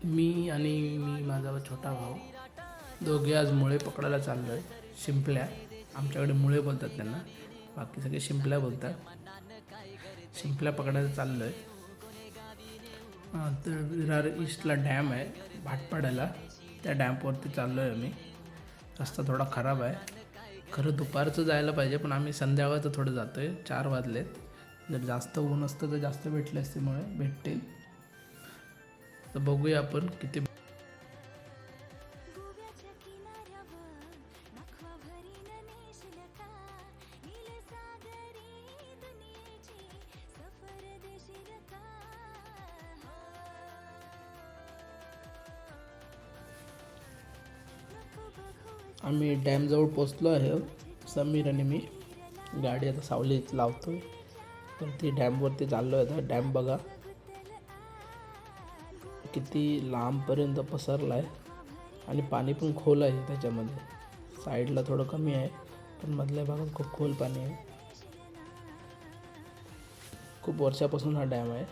मी माझा छोटा भाऊ दोघे आज मुळे पकडायला चाललो आहे. शिंपल्या, आमच्याकडे मुळे बोलतात त्यांना, बाकी सगळे शिंपल्या बोलतात. शिंपल्या पकडायला चाललो आहे. तर विरार ईस्टला डॅम आहे भाटपाड्याला, त्या डॅमवरती चाललो आहे आम्ही. रस्ता थोडा खराब आहे. खरं दुपारचं जायला पाहिजे, पण आम्ही संध्याकाळचं थोडं जातो आहे. 4 वाजलेत. जर जास्त ऊन असतं तर जास्त भेटले असते, मुळे भेटतील. तर बघूया आपण किती. आम्ही डॅमजवळ पोचलो आहे. समीर आणि मी गाडी आता सावलीत लावतो आहे. पण ती डॅमवरती चाललो आहे. आता डॅम बघा किती लांबपर्यंत पसरला आहे, आणि पाणी पण खोल आहे त्याच्यामध्ये. साईडला थोडं कमी आहे, पण मधल्या भागात खूप खोल पाणी आहे. खूप वर्षापासून हा डॅम आहे.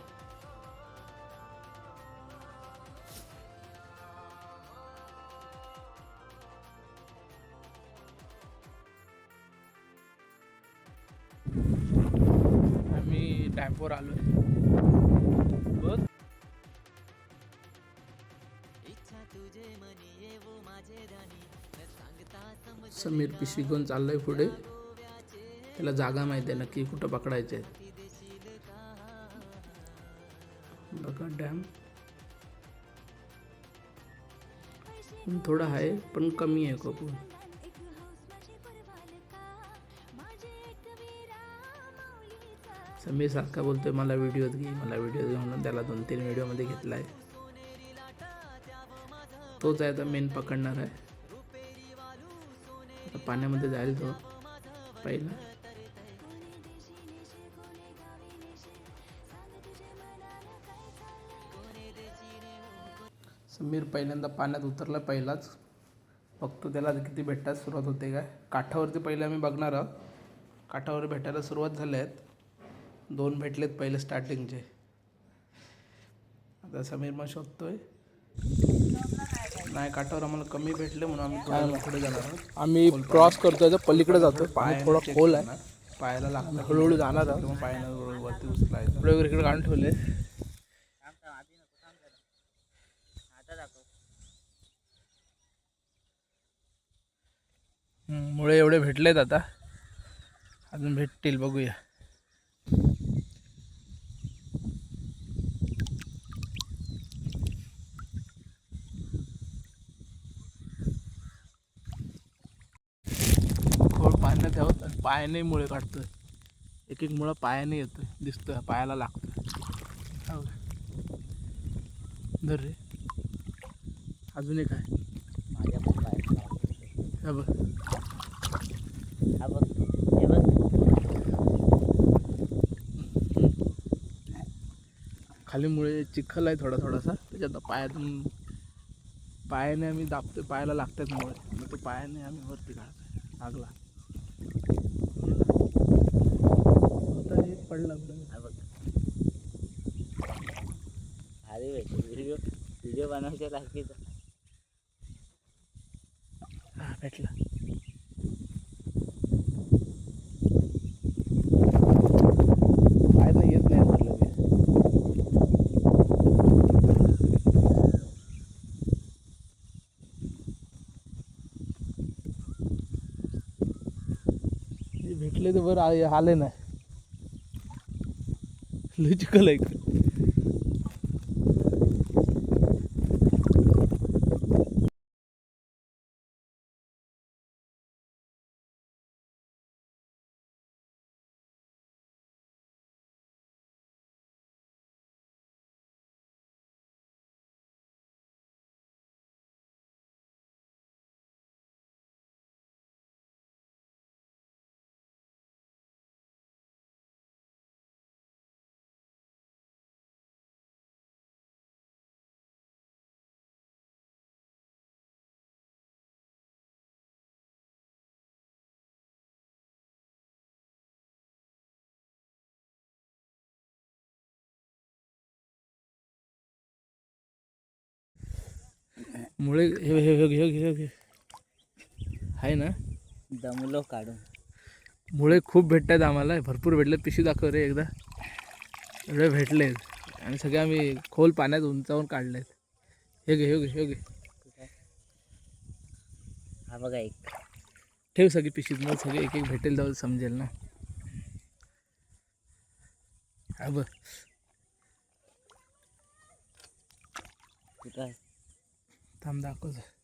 आम्ही डॅमवर आलो आहे. बघ, समीर पिशवी घेऊन चाललोय पुढे. त्याला जागा माहिती आहे नक्की कुठं पकडायचे. बघा डॅम थोडा आहे, पण कमी आहे खूप. समीर सारखा बोलतोय मला व्हिडिओत घे, मला व्हिडिओ घे म्हणून. त्याला 2-3 व्हिडिओमध्ये घेतला आहे. तोच आहे आता मेन पकडणार आहे. आता पाण्यामध्ये जाईल तो पहिला. समीर पहिल्यांदा पाण्यात उतरला पहिलाच. बघतो त्याला किती भेटायला सुरुवात होते काय. काठावरती पहिले आम्ही बघणार आहोत. काठावर भेटायला सुरुवात झाल्या आहेत. 2 भेटलेत पहिले स्टार्टिंगचे. आता समीर मग शोधतोय. नाही, काठावर आम्हाला कमी भेटले म्हणून आम्ही पुढे जाणार आहोत. आम्ही क्रॉस करतोय तर पलीकडे जातो. पाय थोडा खोल आहे, पायाला लागतं. हळूहळू जाणार आहोत. मग पायानं वरती उचलायचं. पुढे इकडे काढून ठेवले. मुळे एवढे भेटलेत, आता अजून भेटतील, बघूया. खोल पाण्यात ठेवत पायाने मुळे काढतोय. एक एक मुळा पायाने येतोय, दिसतोय, पायाला लागतोय. धर रे. अजून एक आहे. खाली मुळे चिखल आहे थोडा थोडासा, त्याच्यात पायातून पायाने आम्ही दाबतोय, पायाला लागतात मुळे. मग तो पायाने आम्ही वरती काढतोय. लागला आता हे पडला. अरे व्हिडिओ बनवायच्या लागेल. हा, भेटला. पायाला येत नाही आता लगे. भेटले तर बरं, आले नाही. लय चिखल आहे. मुळे हे हे हे हे हे हे आहे ना. दमलो काढून. मुळे खूप भेटतात आम्हाला, भरपूर भेटलेत. पिशवी दाखव रे एकदा. एवढे भेटलेत आणि सगळे आम्ही खोल पाण्यात उंचावून काढलेत. हे घे हे घे हे घे. हा बघा एक. ठेव सगळी पिशवीत, मग सगळे एक एक भेटेल जाऊ समजेल ना. हा बघ. कुठं आहे? थांब दाखवतो.